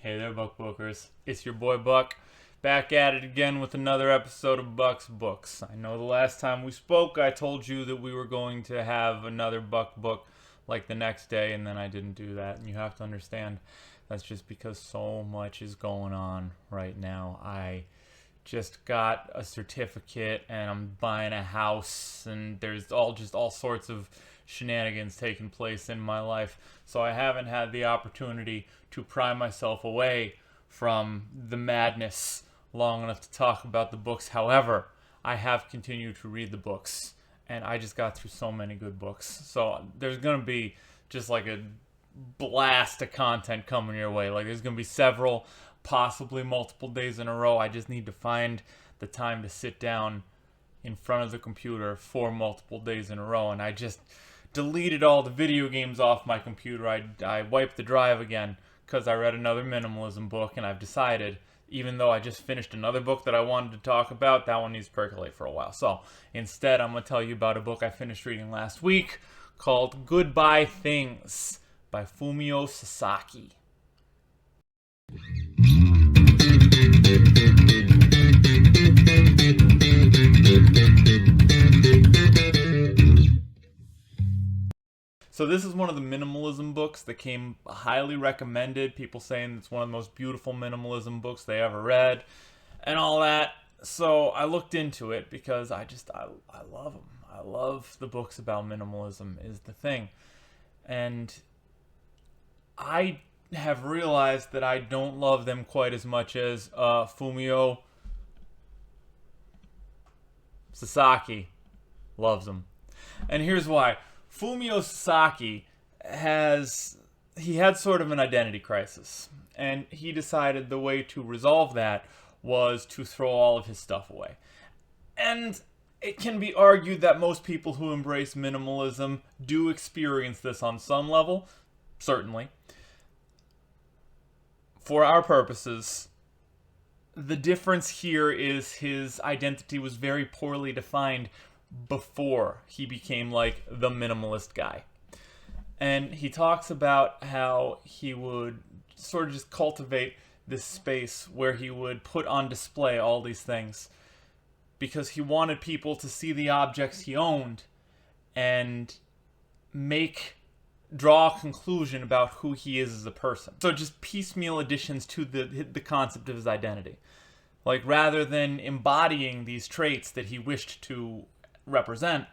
Hey there, Buck Bookers. It's your boy Buck, back at it again with another episode of Buck's Books. I know the last time we spoke, I told you that we were going to have another Buck book like the next day, and then I didn't do that. And you have to understand, that's just because so much is going on right now. I just got a certificate, and I'm buying a house, and there's all sorts of shenanigans taking place in my life, so I haven't had the opportunity to pry myself away from the madness long enough to talk about the books. However, I have continued to read the books, and I just got through so many good books. So there's going to be just like a blast of content coming your way. Like there's going to be several, possibly multiple days in a row. I just need to find the time to sit down in front of the computer for multiple days in a row, and I just deleted all the video games off my computer. I wiped the drive again because I read another minimalism book, and I've decided, even though I just finished another book that I wanted to talk about, that one needs to percolate for a while. So instead, I'm going to tell you about a book I finished reading last week called Goodbye Things by Fumio Sasaki. So this is one of the minimalism books that came highly recommended. People saying it's one of the most beautiful minimalism books they ever read and all that. So I looked into it because I love them. I love the books about minimalism is the thing. And I have realized that I don't love them quite as much as Fumio Sasaki loves them. And here's why. Fumio Sasaki had sort of an identity crisis, and he decided the way to resolve that was to throw all of his stuff away. And it can be argued that most people who embrace minimalism do experience this on some level, certainly. For our purposes, the difference here is his identity was very poorly defined before he became like the minimalist guy. And he talks about how he would sort of just cultivate this space where he would put on display all these things because he wanted people to see the objects he owned and draw a conclusion about who he is as a person. So just piecemeal additions to the concept of his identity. Like rather than embodying these traits that he wished to represent,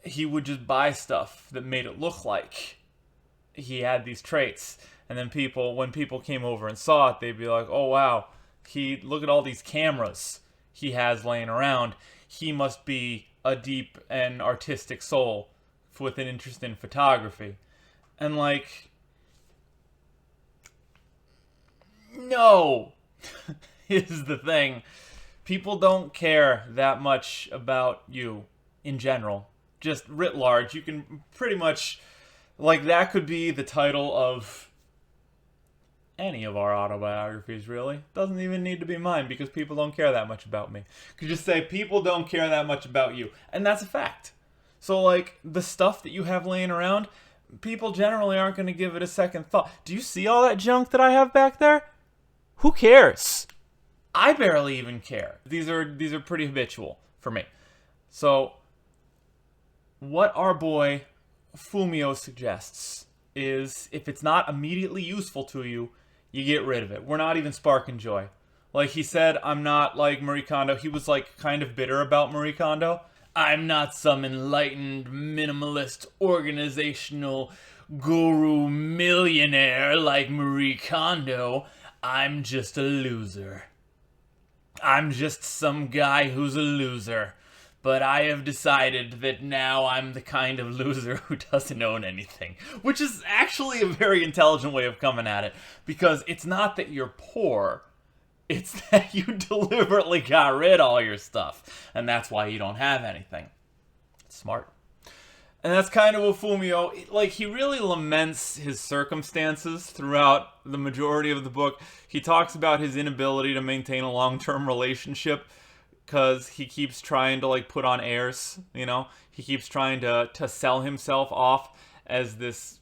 he would just buy stuff that made it look like he had these traits, and then when people came over and saw it, they'd be like, oh wow, look at all these cameras he has laying around. He must be a deep and artistic soul with an interest in photography. And like, no. Is the thing. People don't care that much about you in general. Just writ large. You can pretty much, like, that could be the title of any of our autobiographies, really. Doesn't even need to be mine because people don't care that much about me. Could just say, people don't care that much about you. And that's a fact. So, like, the stuff that you have laying around, people generally aren't going to give it a second thought. Do you see all that junk that I have back there? Who cares? I barely even care. These are pretty habitual for me. So, what our boy Fumio suggests is if it's not immediately useful to you, you get rid of it. We're not even sparking joy. Like he said, I'm not like Marie Kondo. He was like kind of bitter about Marie Kondo. I'm not some enlightened minimalist organizational guru millionaire like Marie Kondo. I'm just a loser. I'm just some guy who's a loser. But I have decided that now I'm the kind of loser who doesn't own anything. Which is actually a very intelligent way of coming at it. Because it's not that you're poor. It's that you deliberately got rid of all your stuff. And that's why you don't have anything. It's smart. And that's kind of what Fumio, like, he really laments his circumstances throughout the majority of the book. He talks about his inability to maintain a long-term relationship because he keeps trying to, like, put on airs, you know? He keeps trying to sell himself off as this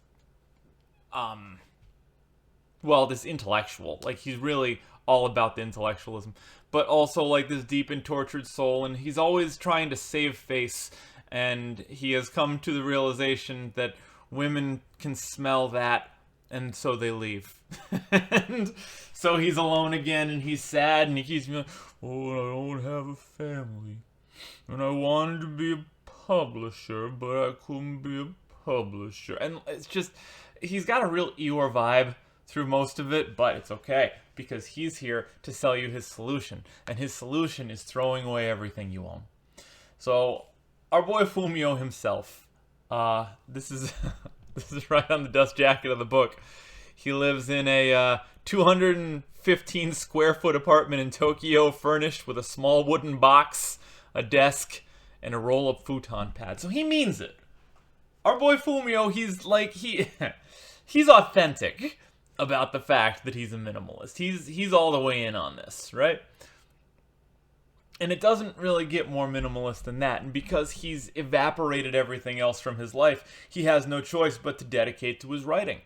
well, this intellectual. Like, he's really all about the intellectualism, but also like this deep and tortured soul, and he's always trying to save face, and he has come to the realization that women can smell that, and so they leave. And so he's alone again, and he's sad, and he keeps being like, oh, I don't have a family, and I wanted to be a publisher, but I couldn't be a publisher. And it's just, he's got a real Eeyore vibe through most of it, but it's okay, because he's here to sell you his solution, and his solution is throwing away everything you own. So, our boy Fumio himself, this is this is right on the dust jacket of the book. He lives in a 215 square foot apartment in Tokyo, furnished with a small wooden box, a desk, and a roll-up futon pad. So he means it. Our boy Fumio, he's authentic about the fact that he's a minimalist. He's all the way in on this, right? And it doesn't really get more minimalist than that. And because he's evaporated everything else from his life, he has no choice but to dedicate to his writing.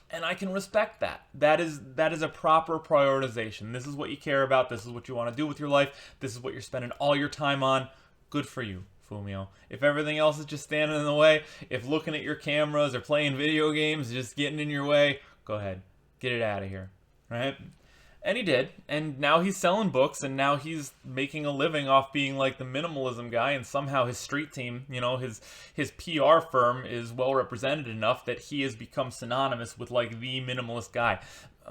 And I can respect that. That is a proper prioritization. This is what you care about. This is what you want to do with your life. This is what you're spending all your time on. Good for you, Fumio. If everything else is just standing in the way, if looking at your cameras or playing video games is just getting in your way, go ahead. Get it out of here. Right? And he did. And now he's selling books, and now he's making a living off being like the minimalism guy, and somehow his street team, his PR firm is well represented enough that he has become synonymous with like the minimalist guy.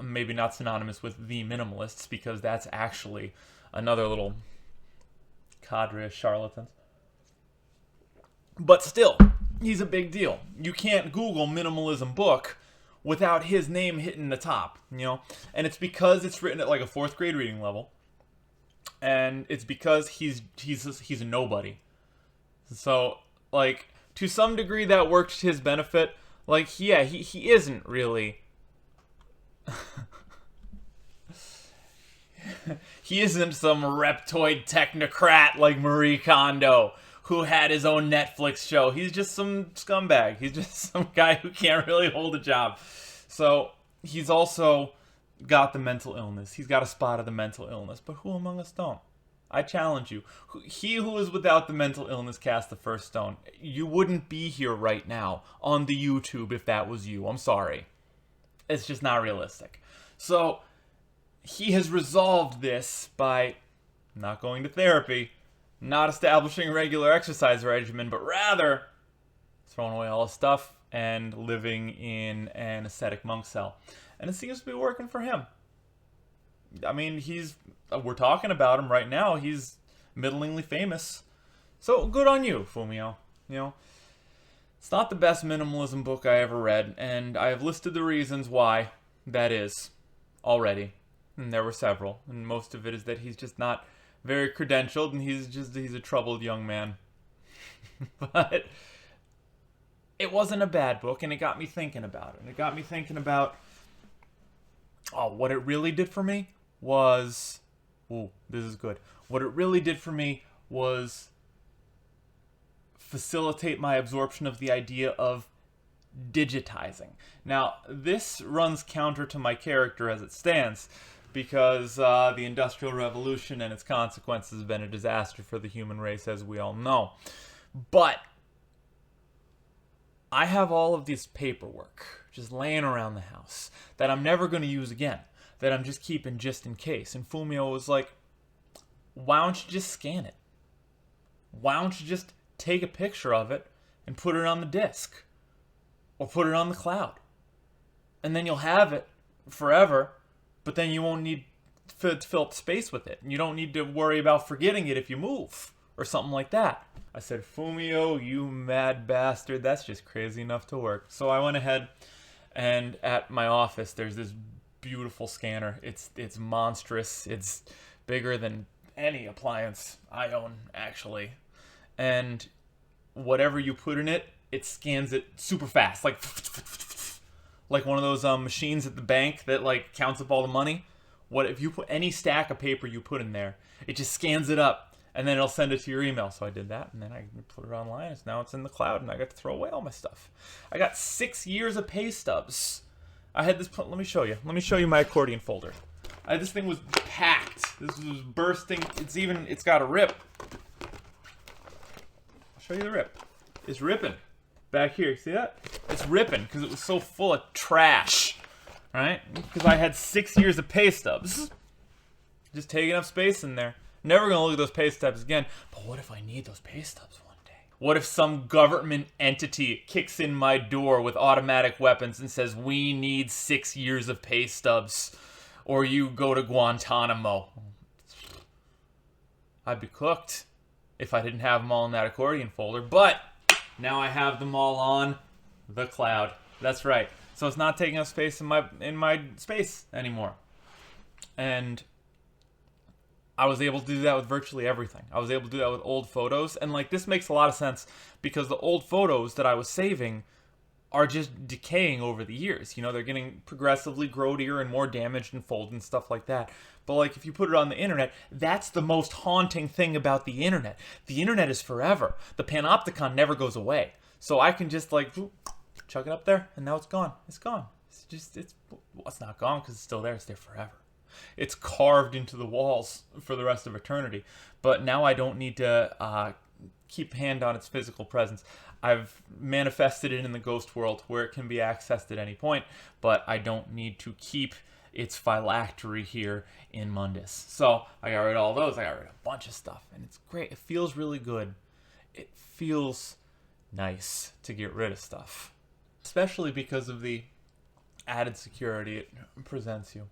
Maybe not synonymous with the minimalists, because that's actually another little cadre of charlatans. But still, he's a big deal. You can't Google minimalism book without his name hitting the top, And it's because it's written at like a 4th grade reading level. And it's because he's a nobody. So, like, to some degree that worked to his benefit. Like, yeah, he isn't really... he isn't some reptoid technocrat like Marie Kondo, who had his own Netflix show. He's just some scumbag. He's just some guy who can't really hold a job. So, he's also got the mental illness. He's got a spot of the mental illness. But who among us don't? I challenge you. He who is without the mental illness cast the first stone. You wouldn't be here right now on the YouTube if that was you. I'm sorry. It's just not realistic. So, he has resolved this by not going to therapy, not establishing a regular exercise regimen, but rather throwing away all his stuff and living in an ascetic monk cell. And it seems to be working for him. I mean, we're talking about him right now. He's middlingly famous. So good on you, Fumio. It's not the best minimalism book I ever read, and I have listed the reasons why that is already. And there were several, and most of it is that he's just not very credentialed, and he's a troubled young man. But it wasn't a bad book, and it got me thinking about it. And it got me thinking about, what it really did for me was, this is good. What it really did for me was facilitate my absorption of the idea of digitizing. Now, this runs counter to my character as it stands, because the Industrial Revolution and its consequences have been a disaster for the human race, as we all know. But I have all of this paperwork just laying around the house that I'm never going to use again, that I'm just keeping just in case. And Fumio was like, why don't you just scan it? Why don't you just take a picture of it and put it on the disk? Or put it on the cloud? And then you'll have it forever, but then you won't need to fill up space with it. And you don't need to worry about forgetting it if you move, or something like that. I said, Fumio, you mad bastard, that's just crazy enough to work. So I went ahead, and at my office, there's this beautiful scanner. It's monstrous. It's bigger than any appliance I own, actually. And whatever you put in it, it scans it super fast, like one of those machines at the bank that like counts up all the money. What if you put any stack of paper you put in there, it just scans it up, and then it'll send it to your email. So I did that, and then I put it online. Now it's in the cloud, and I got to throw away all my stuff. I got 6 years of pay stubs I had this. Let me show you. Let me show you my accordion folder. This thing was packed. This was bursting. It's got a rip. I'll show you the rip. It's ripping. Back here, see that? It's ripping because it was so full of trash. Right? Because I had 6 years of pay stubs. Just taking up space in there. Never gonna look at those pay stubs again. But what if I need those pay stubs one day? What if some government entity kicks in my door with automatic weapons and says, we need 6 years of pay stubs, or you go to Guantanamo? I'd be cooked if I didn't have them all in that accordion folder. But now I have them all on the cloud. That's right. So it's not taking up space in my space anymore. And I was able to do that with virtually everything. I was able to do that with old photos. And like, this makes a lot of sense because the old photos that I was saving are just decaying over the years. You know, they're getting progressively grodier and more damaged and folded and stuff like that. But like, if you put it on the internet, that's the most haunting thing about the internet. The internet is forever. The panopticon never goes away. So I can just like chuck it up there and now it's gone. It's gone. It's not gone because it's still there. It's there forever. It's carved into the walls for the rest of eternity. But now I don't need to keep a hand on its physical presence. I've manifested it in the ghost world where it can be accessed at any point, but I don't need to keep its phylactery here in Mundus. So I got rid of all those. I got rid of a bunch of stuff, and it's great. It feels really good. It feels nice to get rid of stuff, especially because of the added security it presents you.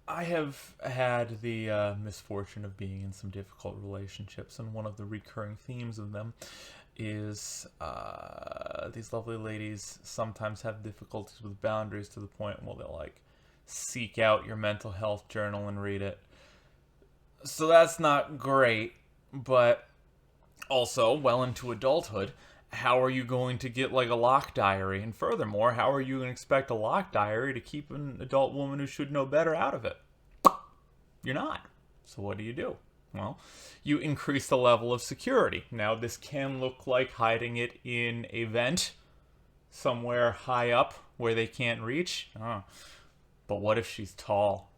I have had the misfortune of being in some difficult relationships, and one of the recurring themes of them is these lovely ladies sometimes have difficulties with boundaries to the point where they'll like seek out your mental health journal and read it. So that's not great, but also well into adulthood, how are you going to get like a lock diary? And furthermore, how are you going to expect a lock diary to keep an adult woman who should know better out of it? You're not. So what do? Well, you increase the level of security. Now, this can look like hiding it in a vent somewhere high up where they can't reach. But what if she's tall?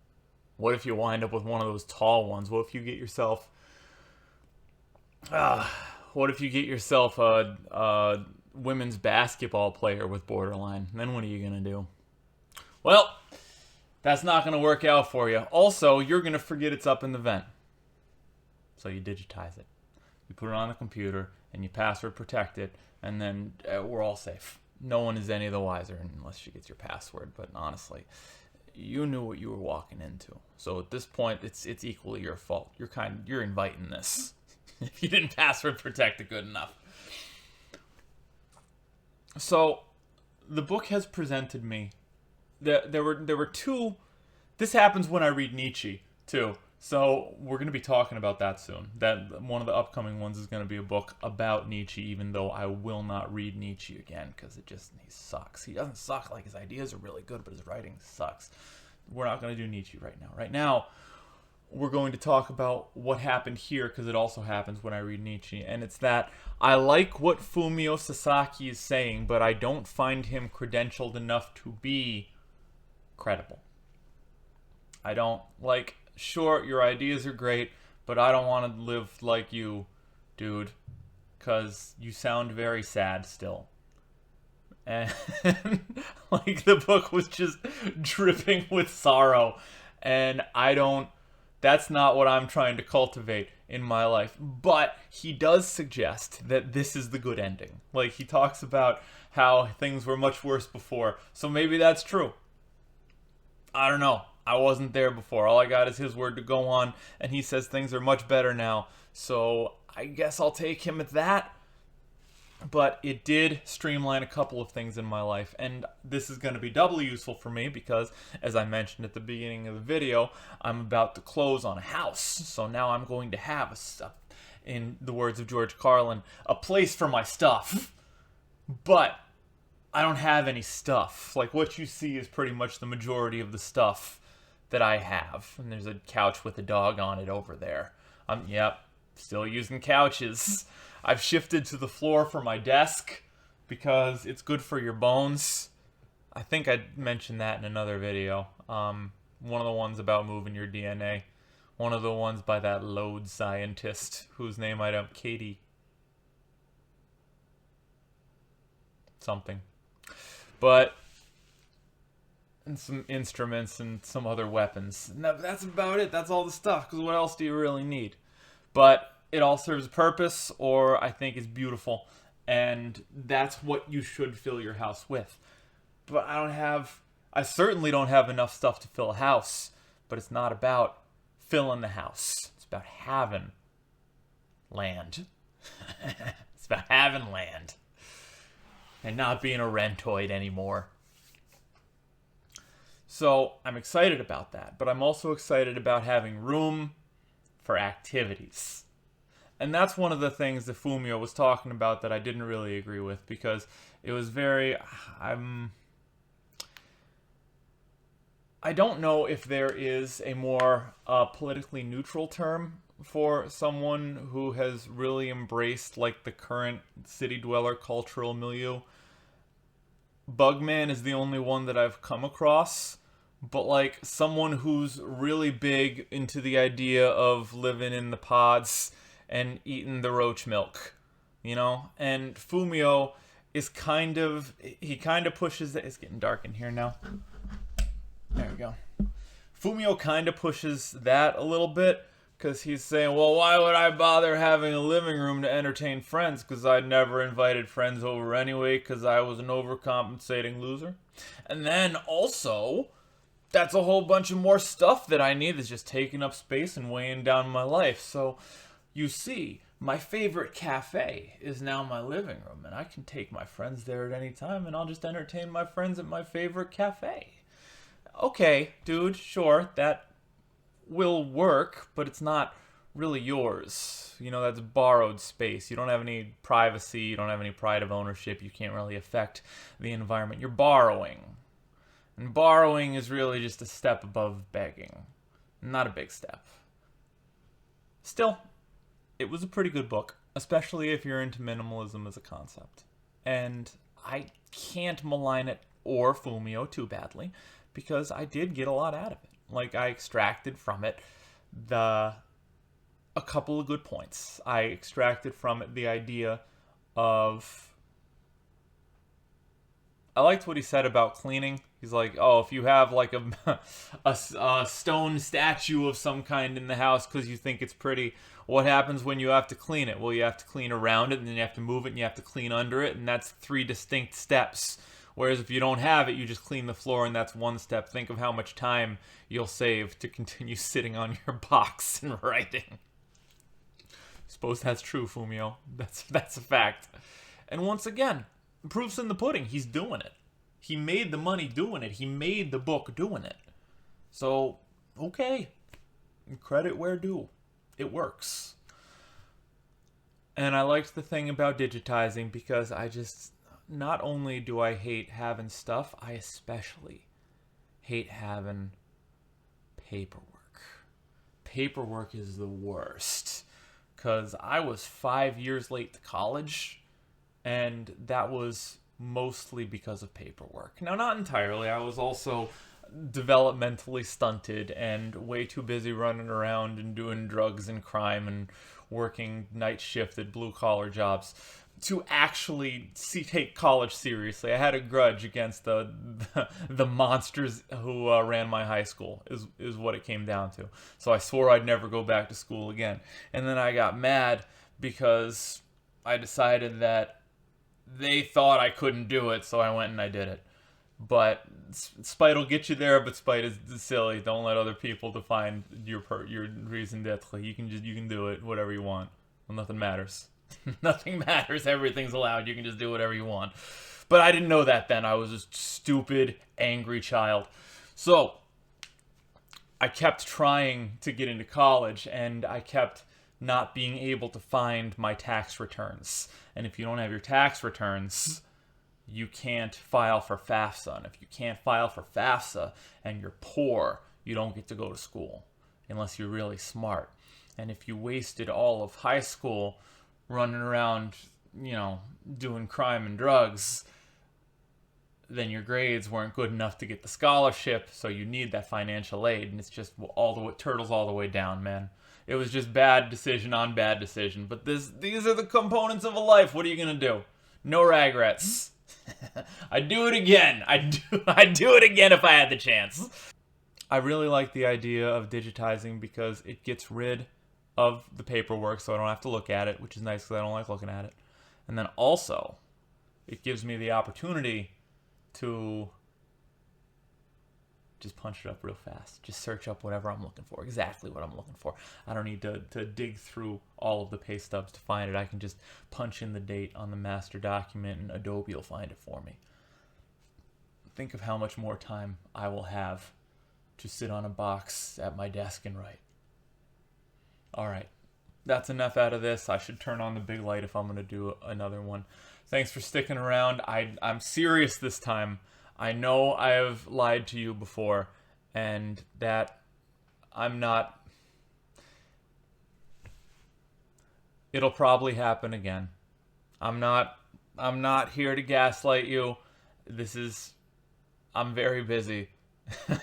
What if you wind up with one of those tall ones? What if you get yourself a women's basketball player with borderline? Then what are you going to do? Well, that's not going to work out for you. Also, you're going to forget it's up in the vent. So you digitize it. You put it on the computer, and you password protect it, and then we're all safe. No one is any the wiser unless she gets your password. But honestly, you knew what you were walking into. So at this point, it's equally your fault. You're inviting this. If you didn't password protect it good enough. So the book has presented me. There were two. This happens when I read Nietzsche too. So we're going to be talking about that soon. That one of the upcoming ones is going to be a book about Nietzsche, even though I will not read Nietzsche again because he sucks. He doesn't suck. Like, his ideas are really good, but his writing sucks. We're not going to do Nietzsche right now. Right now, we're going to talk about what happened here because it also happens when I read Nietzsche. And it's that I like what Fumio Sasaki is saying, but I don't find him credentialed enough to be credible. I don't like... Sure, your ideas are great, but I don't want to live like you, dude, because you sound very sad still. And, like, the book was just dripping with sorrow, and that's not what I'm trying to cultivate in my life. But he does suggest that this is the good ending. Like, he talks about how things were much worse before, so maybe that's true. I don't know. I wasn't there before. All I got is his word to go on, and he says things are much better now. So I guess I'll take him at that. But it did streamline a couple of things in my life, and this is going to be doubly useful for me because, as I mentioned at the beginning of the video, I'm about to close on a house. So now I'm going to have, in the words of George Carlin, a place for my stuff. But I don't have any stuff. Like, what you see is pretty much the majority of the stuff that I have. And there's a couch with a dog on it over there. Still using couches. I've shifted to the floor for my desk because it's good for your bones. I think I mentioned that in another video. One of the ones about moving your DNA. One of the ones by that load scientist whose name I don't... Katy. Something. But... and some instruments and some other weapons. No, that's about it. That's all the stuff, because what else do you really need? But it all serves a purpose, or I think is beautiful. And that's what you should fill your house with. But I certainly don't have enough stuff to fill a house. But it's not about filling the house. It's about having land. It's about having land. And not being a rentoid anymore. So I'm excited about that. But I'm also excited about having room for activities. And that's one of the things that Fumio was talking about that I didn't really agree with, because it was very... I don't know if there is a more politically neutral term for someone who has really embraced like the current city dweller cultural milieu. Bugman is the only one that I've come across, but like someone who's really big into the idea of living in the pods and eating the roach milk, you know? And Fumio is he kind of pushes it. It's getting dark in here now. There we go. Fumio kind of pushes that a little bit, because he's saying, well, why would I bother having a living room to entertain friends? Because I'd never invited friends over anyway, because I was an overcompensating loser. And then also, that's a whole bunch of more stuff that I need that's just taking up space and weighing down my life. So, you see, my favorite cafe is now my living room, and I can take my friends there at any time, and I'll just entertain my friends at my favorite cafe. Okay, dude, sure, that will work, but it's not really yours. You know, that's borrowed space. You don't have any privacy, you don't have any pride of ownership, you can't really affect the environment. You're borrowing. And borrowing is really just a step above begging. Not a big step. Still, it was a pretty good book, especially if you're into minimalism as a concept. And I can't malign it or Fumio too badly, because I did get a lot out of it. Like, I extracted from it a couple of good points. I extracted from it the idea of... I liked what he said about cleaning. He's like, oh, if you have like a stone statue of some kind in the house because you think it's pretty, what happens when you have to clean it? Well, you have to clean around it, and then you have to move it, and you have to clean under it, and that's 3 distinct steps. Whereas if you don't have it, you just clean the floor, and that's 1 step. Think of how much time you'll save to continue sitting on your box and writing. Suppose that's true, Fumio. That's a fact. And once again, proof's in the pudding. He's doing it. He made the money doing it. He made the book doing it. So, okay. Credit where due. It works. And I liked the thing about digitizing, because I just... not only do I hate having stuff, I especially hate having paperwork. Paperwork is the worst. Because I was 5 years late to college, and that was mostly because of paperwork. Now, not entirely. I was also developmentally stunted and way too busy running around and doing drugs and crime and working night shift at blue-collar jobs to actually take college seriously. I had a grudge against the monsters who ran my high school, is what it came down to. So I swore I'd never go back to school again. And then I got mad because I decided that they thought I couldn't do it, so I went and I did it. But spite will get you there, but spite is silly. Don't let other people define your reason d'etre. You can do it, whatever you want. Well, nothing matters. Nothing matters. Everything's allowed. You can just do whatever you want. But I didn't know that then. I was a stupid, angry child. So I kept trying to get into college, and I kept not being able to find my tax returns. And if you don't have your tax returns, you can't file for FAFSA. And if you can't file for FAFSA and you're poor, you don't get to go to school unless you're really smart. And if you wasted all of high school running around, you know, doing crime and drugs, then your grades weren't good enough to get the scholarship, so you need that financial aid, and it's just all the way, turtles all the way down, man. It was just bad decision on bad decision. But these are the components of a life. What are you gonna do? No regrets. I'd do it again. I'd do it again if I had the chance. I really like the idea of digitizing because it gets rid of the paperwork, so I don't have to look at it, which is nice because I don't like looking at it. And then also, it gives me the opportunity to just punch it up real fast. Just search up whatever I'm looking for, exactly what I'm looking for. I don't need to dig through all of the pay stubs to find it. I can just punch in the date on the master document and Adobe will find it for me. Think of how much more time I will have to sit on a box at my desk and write. All right, that's enough out of this. I should turn on the big light if I'm going to do another one. Thanks for sticking around. I'm serious this time. I know I have lied to you before, and that I'm not. It'll probably happen again. I'm not here to gaslight you. I'm very busy.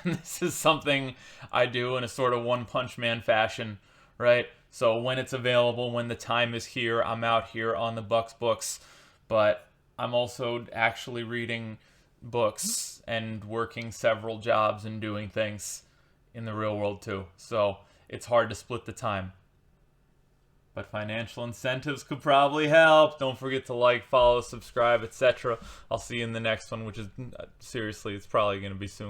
This is something I do in a sort of one-punch man fashion, right? So when it's available, when the time is here, I'm out here on the Bucks books, but I'm also actually reading books and working several jobs and doing things in the real world too. So it's hard to split the time. But financial incentives could probably help. Don't forget to like, follow, subscribe, etc. I'll see you in the next one, which is, seriously, it's probably going to be soon.